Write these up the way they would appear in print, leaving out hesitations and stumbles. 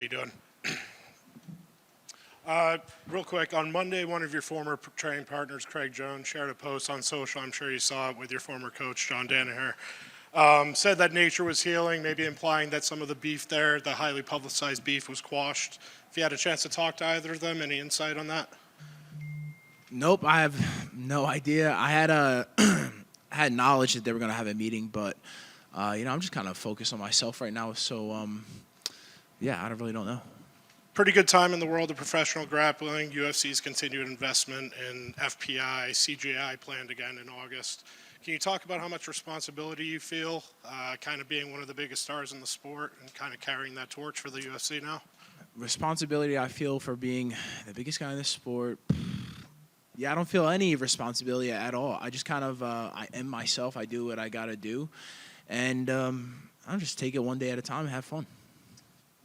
You doing? Real quick, on Monday, one of your former training partners, Craig Jones, shared a post on social. I'm sure you saw it with your former coach, John Danaher. Said that nature was healing, maybe implying that some of the beef there, the highly publicized beef, was quashed. If you had a chance to talk to either of them, any insight on that? Nope, I have no idea. I had I had knowledge that they were gonna have a meeting, but I'm just kind of focused on myself right now. So yeah, I don't know. Pretty good time in the world of professional grappling. UFC's continued investment in FPI, CGI planned again in August. Can you talk about how much responsibility you feel, kind of being one of the biggest stars in the sport and kind of carrying that torch for the UFC now? Responsibility I feel for being the biggest guy in the sport. Yeah, I don't feel any responsibility at all. I just kind of I am myself. I do what I gotta do, and I'll just take it one day at a time and have fun.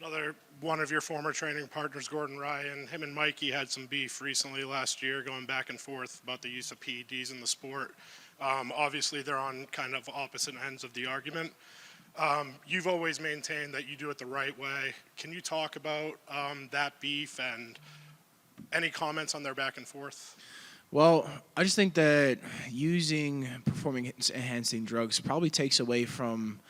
Another one of your former training partners, Gordon Ryan, him and Mikey had some beef recently last year, going back and forth about the use of PEDs in the sport. Obviously, they're on kind of opposite ends of the argument. You've always maintained that you do it the right way. Can you talk about that beef and any comments on their back and forth? Well, I just think that using performance-enhancing drugs probably takes away from,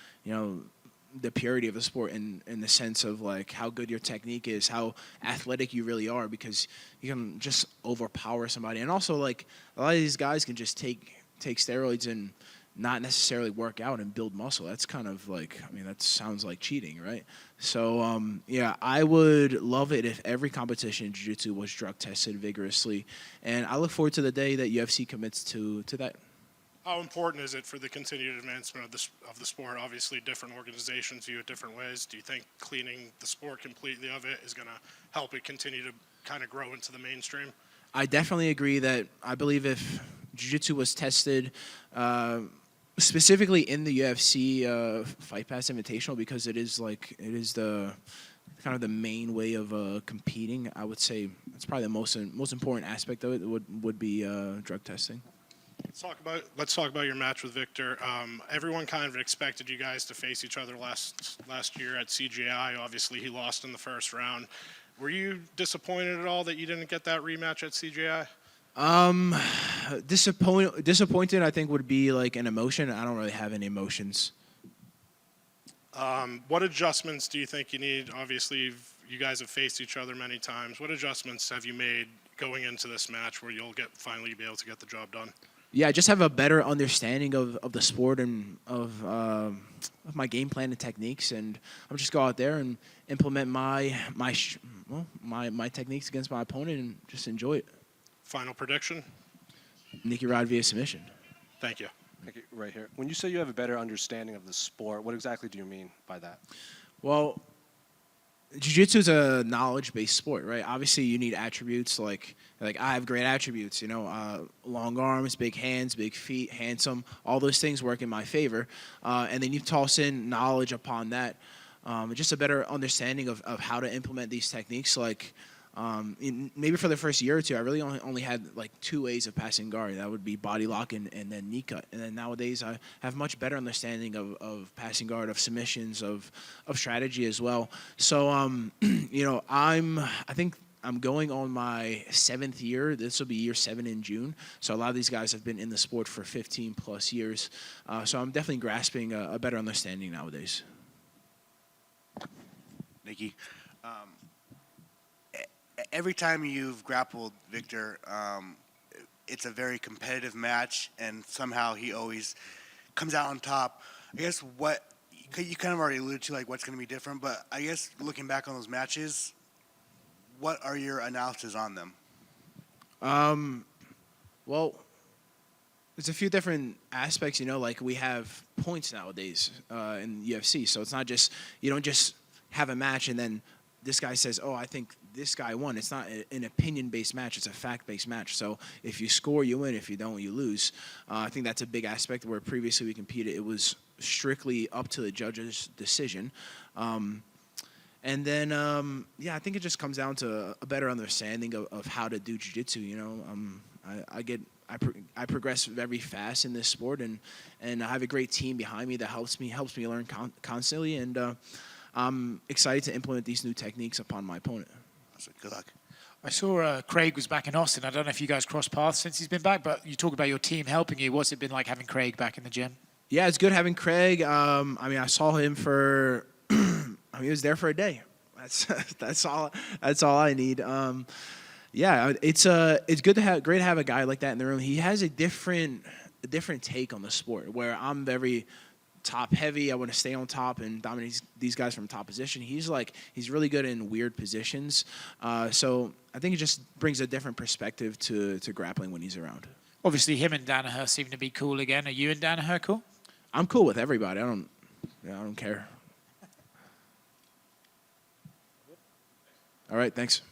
the purity of the sport in the sense of like how good your technique is, how athletic you really are, because you can just overpower somebody. And also, like, a lot of these guys can just take steroids and not necessarily work out and build muscle. That's kind of like, that sounds like cheating, right? So, yeah, I would love it if every competition in jiu-jitsu was drug tested vigorously. And I look forward to the day that UFC commits to that. How important is it for the continued advancement of the sport? Obviously, different organizations view it different ways. Do you think cleaning the sport completely of it is going to help it continue to kind of grow into the mainstream? I definitely agree that I believe if jiu-jitsu was tested specifically in the UFC Fight Pass Invitational, because it is the kind of the main way of competing, I would say that's probably the most important aspect of it would be drug testing. Let's talk about your match with Victor. Everyone kind of expected you guys to face each other last year at CGI. Obviously, he lost in the first round. Were you disappointed at all that you didn't get that rematch at CGI? Disappointed, I think, would be like an emotion. I don't really have any emotions. What adjustments do you think you need? Obviously, you guys have faced each other many times. What adjustments have you made going into this match where you'll finally be able to get the job done? Yeah, I just have a better understanding of the sport and of my game plan and techniques, and I'm just go out there and implement my techniques against my opponent and just enjoy it. Final prediction? Nikki Rod via submission. Thank you. Thank you. Right here. When you say you have a better understanding of the sport, what exactly do you mean by that? Well, jiu-jitsu is a knowledge-based sport, right? Obviously, you need attributes like I have great attributes, long arms, big hands, big feet, handsome. All those things work in my favor, and then you toss in knowledge upon that, just a better understanding of how to implement these techniques. Like maybe for the first year or two, I really only had like two ways of passing guard. That would be body lock and then knee cut. And then nowadays, I have much better understanding of passing guard, of submissions, of strategy as well. So, I think I'm going on my 7th year. This will be year 7 in June. So a lot of these guys have been in the sport for 15 plus years. So I'm definitely grasping a better understanding nowadays. Nikki, every time you've grappled Victor, it's a very competitive match, and somehow he always comes out on top. I guess what you kind of already alluded to, like what's going to be different, but I guess looking back on those matches, what are your analysis on them? Well, there's a few different aspects, like we have points nowadays in UFC. So it's not just, you don't just have a match and then this guy says, oh, I think this guy won. It's not an opinion-based match. It's a fact-based match. So if you score, you win. If you don't, you lose. I think that's a big aspect where previously we competed. It was strictly up to the judge's decision. And then, I think it just comes down to a better understanding of how to do jiu-jitsu. I progress very fast in this sport, and I have a great team behind me that helps me learn constantly. And I'm excited to implement these new techniques upon my opponent. So good luck. I saw Craig was back in Austin. I don't know if you guys crossed paths since he's been back, but you talk about your team helping you. What's it been like having Craig back in the gym? Yeah, it's good having Craig. I saw him for, he was there for a day. That's all I need. It's good to great to have a guy like that in the room. He has a different take on the sport, where I'm very top heavy. I want to stay on top and dominate these guys from top position. He's really good in weird positions. So I think it just brings a different perspective to grappling when he's around. Obviously, him and Danaher seem to be cool again. Are you and Danaher cool? I'm cool with everybody. I don't care. All right, thanks.